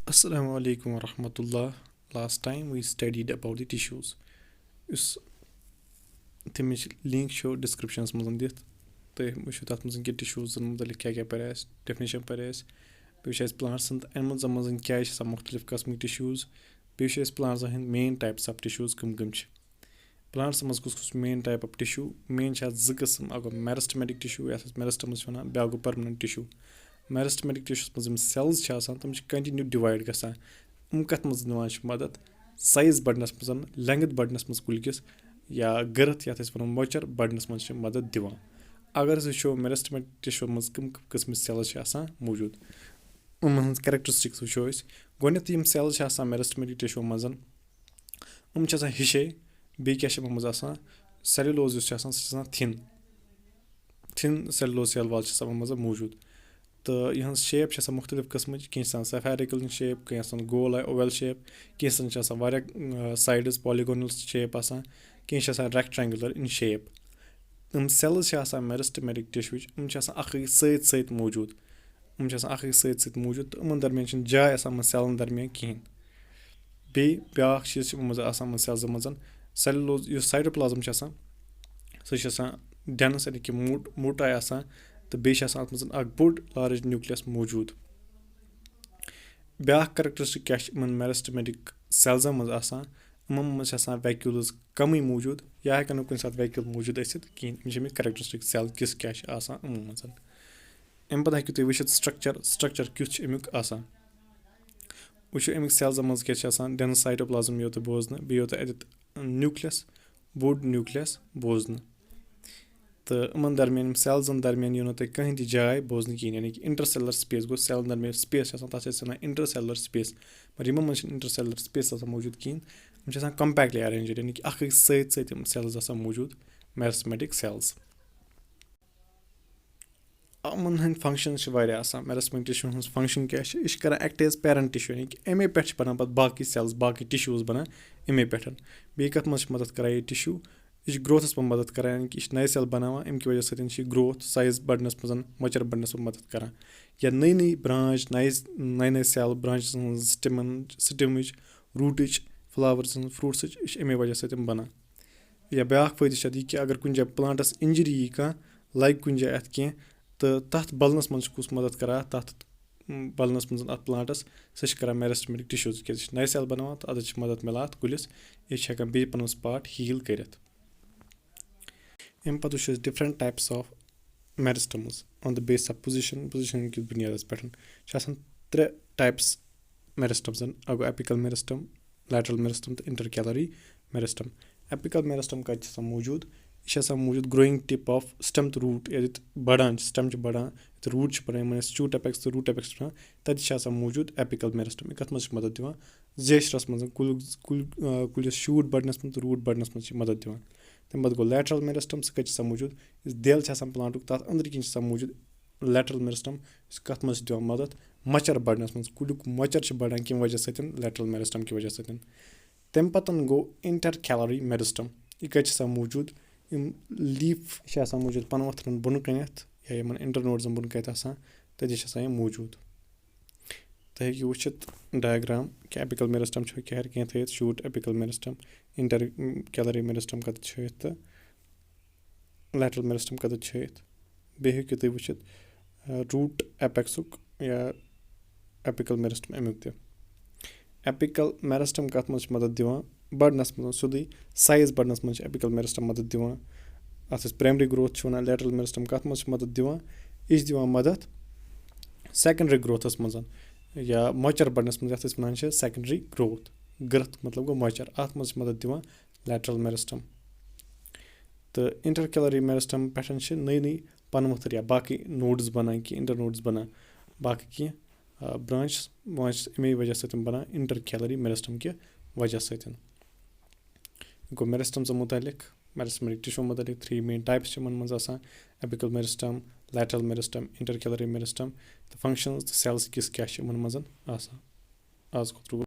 Assalamu alaikum wa rahmatullah. Last time we studied about the tissues. یُس تَمِچ link چھُ ڈِسکرِپشنَس منٛز دِتھ تُہۍ وٕچھِو تَتھ منٛز کہِ ٹِشوٗزَن مُتعلِق کیٛاہ کیٛاہ پَرِ اَسہِ ڈٮ۪فنِشَن پَرِ اَسہِ بیٚیہِ چھِ اَسہِ پٕلانٛٹسَن تہٕ اَنِمٕلزَن منٛز کیٛازِ چھِ آسان مُختلِف قٕسمٕکۍ ٹِشوٗز بیٚیہِ چھِ اَسہِ پٕلانٛٹسَن ہٕنٛدۍ مین ٹایپٕس آف ٹِشوٗز کٕم چھِ پٕلانٛٹسَن منٛز کُس مین ٹایپ آف ٹِشوٗ مین چھِ اَتھ 2 قٕسٕم اَکھ گوٚو میرِسٹٕمیٹِک ٹِشوٗ یَتھ أسۍ میرِسٹَمٕز چھِ وَنان بیٛاکھ گوٚو پٔرمِنَنٛٹ ٹِشوٗ میرِسٹٕمیٹِک ٹِشوٗوَس منٛز یِم سٮ۪لٕز چھِ آسان تِم چھِ کَنٹِنیوٗ ڈِوایِڈ گژھان کَتھ منٛز دِوان چھِ مَدَد سایز بَڑنَس منٛز لٮ۪نٛگٕتھ بَڑنَس منٛز کُلۍ یا گٔرٕتھ یَتھ أسۍ وَنو مۄچَر بَڑنَس منٛز چھِ مَدَد دِوان اگر أسۍ وٕچھو میرِسٹٕمیٹِک ٹِشوٗوَن منٛز کٕم قٕسمٕچ سٮ۪لٕز چھِ آسان موٗجوٗد یِمَن ہٕنٛز کیریکٹرِسٹِکٕس وٕچھو أسۍ گۄڈنٮ۪تھ یِم سٮ۪لٕز چھِ آسان میرِسٹٕمیٹِک ٹِشوٗوَن منٛز یِم چھِ آسان ہِشے بیٚیہِ کیٛاہ چھِ یِمَن منٛز آسان سیلوٗلوز یُس چھِ آسان سُہ چھِ آسان تھِن سیلوٗلوز سٮ۪ل وال چھِ آسان یِمَن منٛز موٗجوٗد تہٕ یِہٕنٛز شیپ چھِ آسان مُختلِف قٕسمٕچ کینٛہہ چھِ آسان سٮ۪فیرِکَل شیپ کینٛہہ آسان گول اووٮ۪ل شیپ کینٛژھن چھِ آسان واریاہ سایڈٕز پالِگونَل شیپ آسان کینٛہہ چھِ آسان رٮ۪کٹرٛینٛگوٗلَر اِن شیپ یِم سٮ۪لٕز چھِ آسان میرِسٹٕمیٹِک ٹِشوٗچ یِم چھِ آسان اَکھ أکِس سۭتۍ سۭتۍ موٗجوٗد تہٕ یِمَن درمیان چھِنہٕ جاے آسان یِمَن سٮ۪لَن درمیان کِہیٖنۍ بیٚیہِ بیٛاکھ چیٖز چھِ یِمَن منٛز آسان یِمَن سٮ۪لزَن منٛز سیلوٗلوز یُس سایٹوپٕلازم چھِ آسان سُہ چھِ آسان ڈٮ۪نٕس یعنی کہِ موٚٹ آے آسان تہٕ بیٚیہِ چھِ آسان اَتھ منٛز اَکھ بوٚڑ لارٕج نیوٗکلِیَس موٗجوٗد بیٛاکھ کَریکٹرِسٹِک کیٛاہ چھِ یِمَن میرِسٹٕمیٹِک سٮ۪لزَن منٛز آسان یِمَن منٛز چھِ آسان ویکیوٗلٕز کَمٕے موٗجوٗد یا ہٮ۪کَن نہٕ کُنہِ ساتہٕ ویکیوٗل موٗجوٗد ٲسِتھ کِہیٖنۍ یِم چھِ أمِکۍ کَریکٹرِسٹِک سٮ۪ل کیٛاہ چھِ آسان یِمَن منٛز اَمہِ پَتہٕ ہیٚکِو تُہۍ وٕچھِتھ سٹرٛکچَر کیُتھ چھُ اَمیُک آسان وٕچھو اَمِکۍ سٮ۪لزَن منٛز کیٛاہ چھِ آسان ڈٮ۪نٕس سایٹوپٕلازم یِیو تۄہہِ بوزنہٕ بیٚیہِ یِیو تۄہہِ اَتٮ۪تھ نیوٗکلِیَس بوٚڑ نیوٗکلِیَس بوزنہٕ تہٕ یِمَن درمیان یِم سٮ۪لزَن درمیان یِیو نہٕ تۄہہِ کٕہٕنۍ تہِ جاے بوزنہٕ کِہیٖنۍ یعنی کہِ اِنٹَرسٮ۪لَر سپیس گوٚو سٮ۪لَن درمیان سپیس چھِ آسان تَتھ چھِ أسۍ وَنان اِنٹَرسٮ۪لَر سپیس مگر یِمَن منٛز چھِنہٕ اِنٹَرسٮ۪لَر سپیس آسان موٗجوٗد کِہیٖنۍ یِم چھِ آسان کَمپیکٹلی اٮ۪رینٛجٕڈ یعنی کہِ اَکھ أکِس سۭتۍ سۭتۍ یِم سٮ۪لٕز آسان موٗجوٗد میرِسٹٕمیٹِک سٮ۪لٕز یِمَن ہٕنٛدۍ فنٛگشَنٕز چھِ واریاہ آسان میرِسٹٕمیٹِک ٹِشوٗوَن ہٕنٛز فنٛگشَن کیٛاہ چھِ یہِ چھِ کَران اٮ۪کٹ ایز پیرَنٹ ٹِشوٗ یعنی کہِ اَمے پٮ۪ٹھ چھِ بَنان پَتہٕ باقٕے سٮ۪لٕز باقٕے ٹِشوٗز بَنان اَمے پٮ۪ٹھ بیٚیہِ کَتھ منٛز چھِ مدد کَران یہِ ٹِشوٗ یہِ چھِ گرٛوتھَس منٛز مدد کَران یعنی کہِ یہِ چھِ نَیہِ سٮ۪ل بَناوان اَمہِ کہِ وجہ سۭتۍ چھِ یہِ گرٛوتھ سایز بَڑنَس منٛز مۄچَر بَڑنَس منٛز مدد کَران یا نٔے برٛانٛچ نَیہِ سٮ۪ل برٛانٛچَس ہٕنٛز سِٹِمٕچ روٗٹٕچ فٕلاوَرس ہٕنٛز فرٛوٗٹسٕچ یہِ چھِ اَمے وجہ سۭتۍ بَنان یا بیٛاکھ فٲیدٕ چھِ اَتھ یہِ کہِ اگر کُنہِ جایہِ پٕلانٛٹَس اِنجری یی کانٛہہ لَگہِ کُنہِ جایہِ اَتھ کینٛہہ تہٕ تَتھ بَلنَس منٛز چھُ کُس مدد کَران تَتھ بَلنَس منٛز اَتھ پٕلانٛٹَس سُہ چھِ کَران میرِسٹٕمیٹِک ٹِشوٗز کیٛازِ یہِ چھِ نَیہِ سٮ۪ل بَناوان تہٕ اَتھ چھِ مدد مِلان اَتھ کُلِس یہِ چھِ ہٮ۪کان بیٚیہِ پَنُن سٕپاٹ ہیٖل کٔرِتھ اَمہِ پَتہٕ وٕچھو أسۍ different types of meristems on the base of position کِس بُنیادَس پٮ۪ٹھ چھِ آسان 3 ٹایپٕس میرِسٹَمزَن اَکھ گوٚو اٮ۪پِکَل میرِسٹَم لیٹرَل میرِسٹَم تہٕ اِنٹَرکیلری میرِسٹَم اٮ۪پِکَل میرِسٹَم کَتہِ چھِ آسان موٗجوٗد یہِ چھِ آسان موٗجوٗد گرٛویِنٛگ ٹِپ آف سِٹَم تہٕ روٗٹ ییٚتہِ بَڑان چھِ سِٹَم چھِ بَڑان ییٚتہِ روٗٹ چھِ بَڑان یِمَن أسۍ شوٗٹ اٮ۪پٮ۪کٕس تہٕ روٗٹ اٮ۪پٮ۪کٕس چھِ وَنان تَتہِ چھِ آسان موٗجوٗد اٮ۪پِکَل میرِسٹَم یہِ کَتھ منٛز چھِ مدد دِوان زیچھرَس منٛز کُلِس شوٗٹ بَڑنَس منٛز تہٕ روٗٹ بَڑنَس منٛز چھِ مدد دِوان تَمہِ پَتہٕ گوٚو لیٹرَل میرِسٹَم سُہ کَتہِ چھِ آسان موٗجوٗد یُس دٮ۪ل چھِ آسان پٕلانٛٹُک تَتھ أنٛدرۍ کِنۍ چھِ آسان موٗجوٗد لیٹرَل میرِسٹَم یُس کَتھ منٛز چھِ دِوان مدد مۄچَر بَڑنَس منٛز کُلیُک مۄچَر چھِ بَڑان کَمہِ وجہ سۭتۍ لیٹرَل میرِسٹَم کہِ وجہ سۭتۍ تَمہِ پَتہٕ گوٚو اِنٹَرکیلری میرِسٹَم یہِ کَتہِ چھِ آسان موٗجوٗد یِم لیٖف چھِ آسان موٗجوٗد پَنہٕ ؤتھرَن بۄنہٕ کَنٮ۪تھ یا یِمَن اِنٹَرنوڈزَن بۄنہٕ کَنٮ۪تھ آسان تَتہِ چھِ آسان یِم موٗجوٗد تُہۍ ہیٚکِو وٕچھِتھ ڈایگرام کہِ اٮ۪پِکَل میرِسٹَم چھُ ہیٚکہِ کینٛہہ تھٲیِتھ شوٗٹ اٮ۪پِکَل میرِسٹَم اِنٹَرکیلری میرِسٹَم کَتٮ۪تھ چھُ ہٲیِتھ تہٕ لیٹرَل میرِسٹَم کَتٮ۪تھ چھُ ہٲیِتھ بیٚیہِ ہیٚکِو تُہۍ وٕچھِتھ روٗٹ اٮ۪پٮ۪کسُک یا اٮ۪پِکَل میرِسٹَم اَمیُک تہِ اٮ۪پِکَل میرِسٹَم کَتھ منٛز چھِ مدد دِوان بَڑنَس منٛز سیوٚدُے سایز بَڑنَس منٛز چھِ اٮ۪پِکَل میرِسٹَم مدد دِوان اَتھ أسۍ پرٛایمری گرٛوتھ چھِ وَنان لیٹرَل میرِسٹَم کَتھ منٛز چھِ مدد دِوان یہِ چھِ دِوان مدد سٮ۪کنٛڈرٛی گرٛوتھَس منٛز یا مۄچَر بَڑنَس منٛز یَتھ أسۍ وَنان چھِ سٮ۪کنٛڈرٛی گرٛوتھ گٔرٕتھ مطلب گوٚو مۄچَر اَتھ منٛز چھِ مدد دِوان لیٹرَل میرِسٹَم تہٕ اِنٹَرکیلری میرِسٹَم پٮ۪ٹھ چھِ نٔے پَنہٕ ؤتھٕر یا باقٕے نوڈٕز بَنان کینٛہہ اِنٹَرنوڈٕز بَنان باقٕے کینٛہہ برٛانچٕز وانچٕز اَمے وجہ سۭتۍ بَنان اِنٹَرکیلری میرِسٹَم کہِ وجہ سۭتۍ گوٚو میرِسٹَمزَن مُتعلِق میرِسٹٕمیٹِک ٹِشوٗ مُتعلِق 3 مین ٹایپٕس چھِ یِمَن منٛز آسان اٮ۪پِکَل میرِسٹَم لیٹرَل میرِسٹَم اِنٹَرکیلری میرِسٹَم تہٕ فنٛگشَنٕز تہٕ سٮ۪لٕز کِژھ کیٛاہ چھِ یِمَن منٛز آسان آز خٲطرٕ